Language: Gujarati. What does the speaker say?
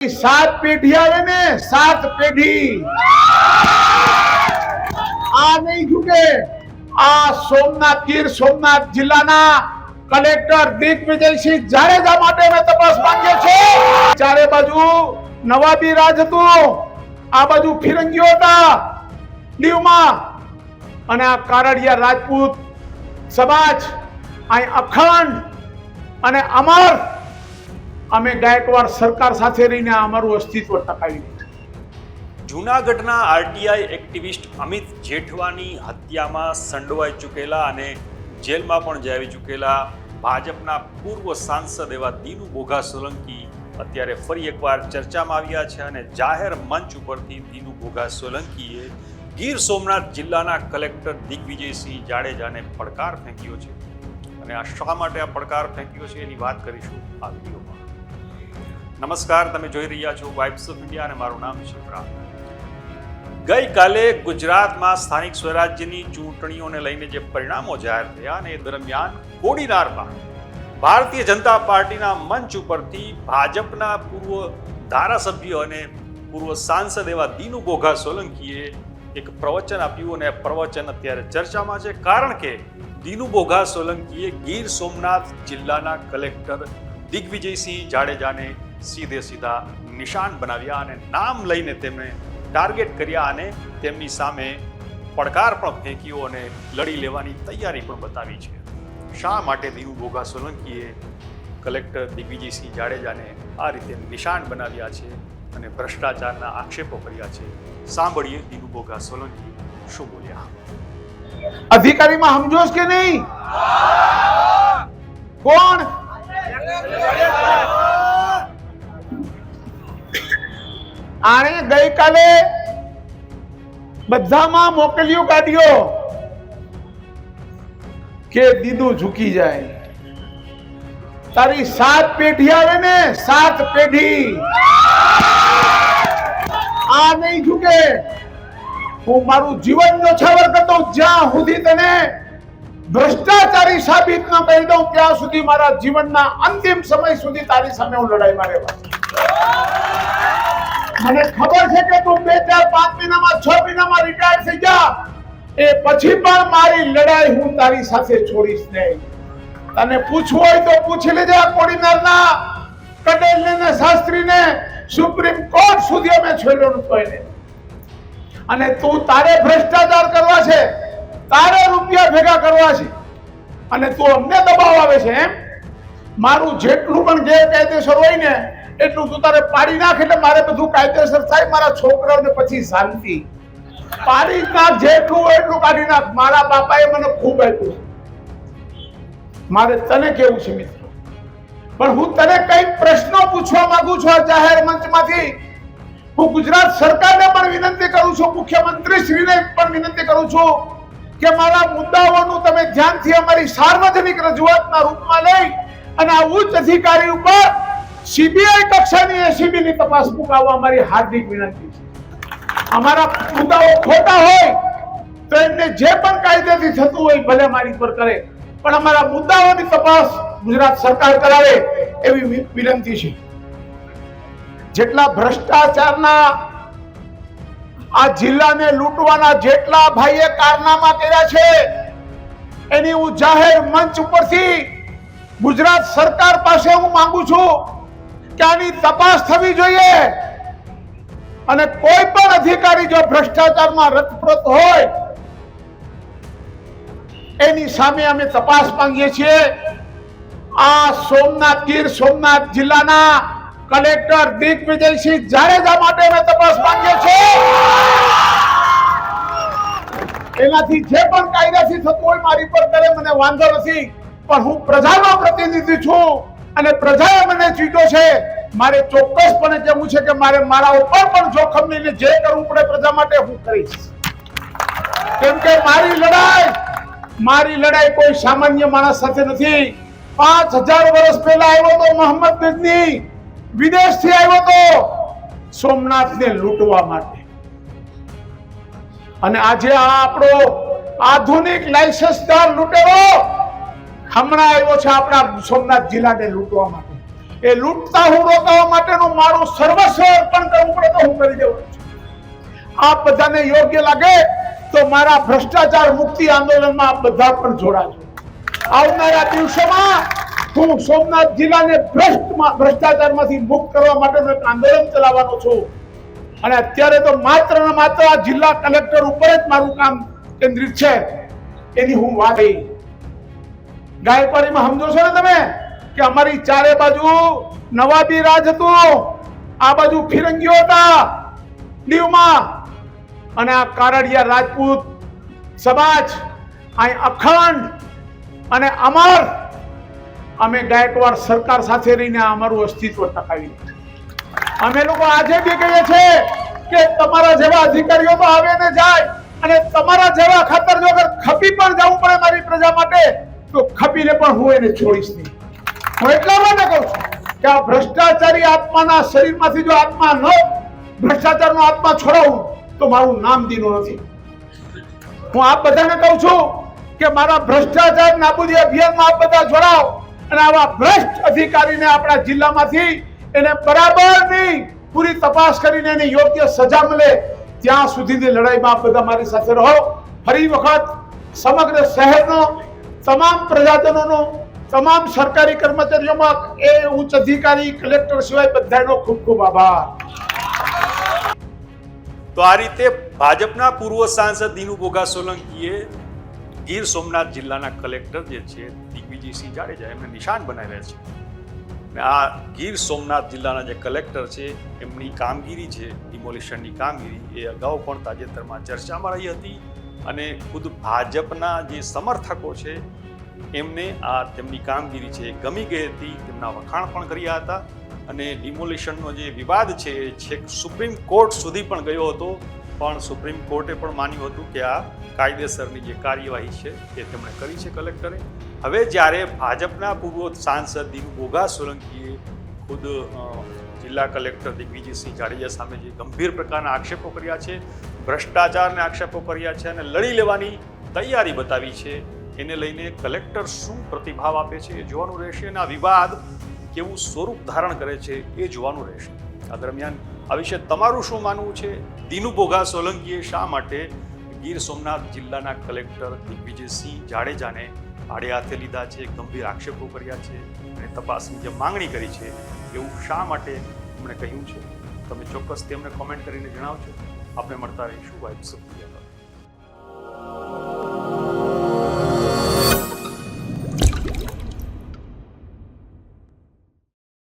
सात पेढ़ी आवे ने सात पेढ़ी आ नहीं झुके। आ सोमनाथ गीर सोमनाथ जिल्लाના કલેક્ટર દિગ્વિજયસિંહ જાડેજા માટે મેં તપાસ માંગી છે। ચારે બાજુ નવાબી રાજ હતું, આ બાજુ ફિરંગીઓ હતા દીવમાં, અને આ કારડિયા રાજપૂત સમાજ અહીં અખંડ અને અમર અમે ગાયકવાડ સરકાર સાથે રહીને અમારું અસ્તિત્વ ટકાવી દીધું। જૂનાગઢના આરટીઆઈ એક્ટિવિસ્ટ અમિત જેઠવાની હત્યામાં સંડોવાઈ ચૂકેલા અને જેલમાં પણ જઈ ચૂકેલા ભાજપના પૂર્વ સાંસદ એવા દીનુ બોઘા સોલંકી અત્યારે ફરી એકવાર ચર્ચામાં આવ્યા છે અને જાહેર મંચ ઉપરથી દીનુ બોઘા સોલંકીએ ગીર સોમનાથ જિલ્લાના કલેક્ટર દિગ્વિજયસિંહ જાડેજાને પડકાર ફેંક્યો છે। અને આ શા માટે આ પડકાર ફેંક્યો છે એની વાત કરીશું આ વિડીયોમાં। નમસ્કાર, તમે જોઈ રહ્યા છો વાઇબ્સ ઓફ ઇન્ડિયા અને મારું નામ છે પ્રાણ। ગઈકાલે ગુજરાતમાં સ્થાનિક સ્વરાજ્યની ચૂંટણીઓને લઈને જે પરિણામો જાહેર થયા અને એ દરમિયાન કોડીનારમાં ભારતીય જનતા પાર્ટીના મંચ ઉપરથી ભાજપના પૂર્વ ધારાસભ્ય અને પૂર્વ સાંસદ એવા દીનુ બોઘા સોલંકીએ એક પ્રવચન આપ્યું અને પ્રવચન અત્યારે ચર્ચામાં છે, કારણ કે દીનુ બોઘા સોલંકીએ ગીર સોમનાથ જિલ્લાના કલેક્ટર દિગ્વિજયસિંહ જાડેજાને સીધે સીધા નિશાન બનાવ્યા અને નામ લઈને તેમને ટાર્ગેટ કર્યા અને તેમની સામે પડકાર પણ ફેંક્યો અને લડી લેવાની તૈયારી પણ બતાવી છે। શા માટે દીનુ બોઘા સોલંકીએ કલેક્ટર દિગ્વિજયસિંહ જાડેજાને આ રીતે નિશાન બનાવ્યા છે અને ભ્રષ્ટાચારના આક્ષેપો કર્યા છે, સાંભળીએ દીનુ બોઘા સોલંકી શું બોલ્યા। અધિકારીમાં સમજોશ કે નહીં? કોણ? આણે ગઈકાલે બધામાં મોકલ્યું કાઢ્યો કે દીદુ ઝૂકી જાય। તારી સાત પેઢી આવે ને સાત પેઢી આ નહીં ઝૂકે। હું મારું જીવન ન્યોછાવર કરતો જ્યાં સુધી તને ભ્રષ્ટાચારી સાબિત ન કરી દઉં ત્યાં સુધી મારા જીવનના અંતિમ સમય સુધી તારી સામે હું લડાઈમાં રહેવા। મને ખબર છે કે તું 2, 4, 5 મહિનામાં 6 મહિનામાં રિટાયર થઈ જા, એ પછી પણ મારી લડાઈ હું તારી સાથે છોડીશ નહીં। તને પૂછવું હોય તો પૂછી લેજે કોડીનારના કડેલને ને શાસ્ત્રીને, સુપ્રીમ કોર્ટ સુધી અમે છોડ્યો નતો એને। અને તું તારે ભ્રષ્ટાચાર કરવા છે, તારે રૂપિયા ભેગા કરવા છે અને તું અમને દબાવ આવે છે એમ? મારું જેટલું પણ ગેરકાયદેસર હોય ને એટલું તું તારે પાડી નાખ, એટલે મારે બધું કાયદેસર થાય, મારા છોકરાઓને પછી શાંતિ। પાડી નાખ, જેટલું હોય એટલું કાઢી નાખ। મારા બાપાએ મને ખૂબ આપ્યું છે, મારે તને કેવું છે મિત્રો? પણ હું તને કઈ પ્રશ્નો પૂછવા માંગુ છું આ જાહેર મંચમાંથી। હું ગુજરાત સરકારને પણ વિનંતી કરું છું, મુખ્યમંત્રી શ્રીને પણ વિનંતી કરું છું કે મારા મુદ્દાઓનું તમે ધ્યાનથી અમારી સાર્વજનિક રજૂઆતના રૂપમાં લઈ અને આ ઉચ્ચ અધિકારી ઉપર સીબીઆઈ કક્ષાની એસીબીની તપાસ મુકાવવા અમારી હાર્દિક વિનંતી છે। અમારા મુદ્દાઓ ખોટા હોય તો એમને જે પણ કાયદેથી થતું હોય ભલે મારી પર કરે, પણ અમારા મુદ્દાઓની તપાસ ગુજરાત સરકાર કરાવે એવી વિનંતી છે। જેટલા ભ્રષ્ટાચારના આ જિલ્લાને લૂંટવાના જેટલા ભાઈએ કારનામા કર્યા છે એની હું જાહેર મંચ ઉપરથી ગુજરાત સરકાર પાસે હું માંગુ છું કે આની તપાસ થવી જોઈએ અને કોઈ પણ અધિકારી જો ભ્રષ્ટાચારમાં રતપ્રત હોય એની સામે અમે તપાસ માંગીએ છીએ। આ સોમનાથ ગીર સોમનાથ જિલ્લાના કલેક્ટર દિગ્વિજયસિંહ જાડેજા માટે અમે તપાસ માંગીએ છીએ। એનાથી જે પણ કાયદાથી થતું હોય મારી પર કરે, મને વાંધો નથી, પણ હું પ્રજાનો પ્રતિનિધિ છું અને પ્રજાએ મને ચૂંટ્યો છે। મારે ચોક્કસપણે કહેવું છે કે મારે મારા ઉપર પણ જોખમ લઈને જે કરવું પડે પ્રજા માટે હું કરીશ, કેમ કે મારી લડાઈ કોઈ સામાન્ય માણસ સાથે નથી। 5000 વર્ષ પહેલા આવ્યો તો મોહમ્મદ ગઝની, વિદેશથી આવ્યો તો સોમનાથને લૂંટવા માટે, અને આજે આ આપણો આધુનિક લાયસન્સદાર લૂંટેરો હમણાં આવ્યો છે આપણા સોમનાથ જિલ્લાને લૂંટવા માટે। એ લૂંટતા હું રોકાવા માટેનું મારું સર્વસ્વ અર્પણ કરવું પડે તો હું કરી દઉં છું. આ બધાને યોગ્ય લાગે તો મારા ભ્રષ્ટાચાર મુક્તિ આંદોલનમાં આપ બધા પણ જોડાજો. આવનારા દિવસોમાં હું સોમનાથ જિલ્લાને ભ્રષ્ટાચારમાંથી મુક્ત કરવા માટેનું એક આંદોલન ચલાવવાનો છું. અને અત્યારે તો માત્ર ને માત્ર આ જિલ્લા કલેક્ટર ઉપર જ મારું કામ કેન્દ્રિત છે. એની હું વાત કરી. ગાયકવાડીમાં સમજો છો ને તમે કે અમારી ચારે બાજુ નવાબી રાજ હતું, આ બાજુ ફિરંગીઓ હતા દીવમાં, અને આ કારડિયા રાજપૂત સમાજ અહીં અખંડ અને અમર. અમે ગાયકવાડ સરકાર સાથે રહીને અમારું અસ્તિત્વ ટકાવી. અમે લોકો આજે બી કહીએ છીએ કે તમારા જેવા અધિકારીઓ તો આવે ને જાય, અને તમારા જેવા ખાતર જો અગર ખપી પણ જવું પડે મારી પ્રજા માટે તો ખપીને પણ હું એને છોડીશ નહીં. હું એટલા માટે કહું છું કે આ ભ્રષ્ટાચારી આત્માના શરીરમાંથી જો આત્મા ન ભ્રષ્ટાચારનો આત્મા છોડાવું તો મારું નામ દીનો નથી. હું આપ બધાને કહું છું કે મારા ભ્રષ્ટાચાર નાબૂદી અભિયાનમાં આપ બધા જોડાઓ, અને આવા ભ્રષ્ટ અધિકારીને આપણા જિલ્લામાંથી એને બરાબરની પૂરી તપાસ કરીને એની યોગ્ય સજા મળે ત્યાં સુધીની લડાઈમાં આપ બધા મારી સાથે રહો. ફરી વખત સમગ્ર શહેરનો તમામ પ્રજાજનોનો, તમામ સરકારી કર્મચારીઓમાં એ ઉચ્ચ અધિકારી કલેક્ટર સિવાય બધાનો ખૂબ ખૂબ આભાર. તો આ રીતે ભાજપના પૂર્વ સાંસદ દિનુ બોગા સોલંકીએ ગીર સોમનાથ જિલ્લાના કલેક્ટર જે છે દિગ્વિજયસિંહ જાડેજા એમને નિશાન બનાવ્યા છે. અને આ ગીર સોમનાથ જિલ્લાના જે કલેક્ટર છે એમની કામગીરી છે, ડિમોલિશનની કામગીરી, એ અગાઉ પણ તાજેતરમાં ચર્ચામાં રહી હતી. અને ખુદ ભાજપના જે સમર્થકો છે એમને આ તેમની કામગીરી છે ગમી ગઈ હતી, તેમના વખાણ પણ કર્યા હતા. અને ડિમોલિશનનો જે વિવાદ છે એ છેક સુપ્રીમ કોર્ટ સુધી પણ ગયો હતો, પણ સુપ્રીમ કોર્ટે પણ માન્યું હતું કે આ કાયદેસરની જે કાર્યવાહી છે એ તેમણે કરી છે કલેક્ટરે. હવે જ્યારે ભાજપના પૂર્વ સાંસદ દિનુ બોગા સોલંકીએ ખુદ જિલ્લા કલેક્ટર દિગ્વિજયસિંહ જાડેજા સામે જે ગંભીર પ્રકારના આક્ષેપો કર્યા છે, ભ્રષ્ટાચારના આક્ષેપો કર્યા છે અને લડી લેવાની તૈયારી બતાવી છે, એને લઈને કલેક્ટર શું પ્રતિભાવ આપે છે એ જોવાનું રહેશે. અને આ વિવાદ કેવું સ્વરૂપ ધારણ કરે છે એ જોવાનું રહેશે. આ દરમિયાન આ વિશે તમારું શું માનવું છે? દિનુ બોગા સોલંકીએ શા માટે ગીર સોમનાથ જિલ્લાના કલેક્ટર દિગ્વિજયસિંહ જાડેજાને આડે હાથે લીધા છે, ગંભીર આક્ષેપો કર્યા છે અને તપાસની જે માંગણી કરી છે એવું શા માટે એમણે કહ્યું છે? તમે ચોક્કસ તેમને કોમેન્ટ કરીને જણાવજો. આપણે મળતા રહીશું વાઇબ્સ ઓફ ઇન્ડિયા.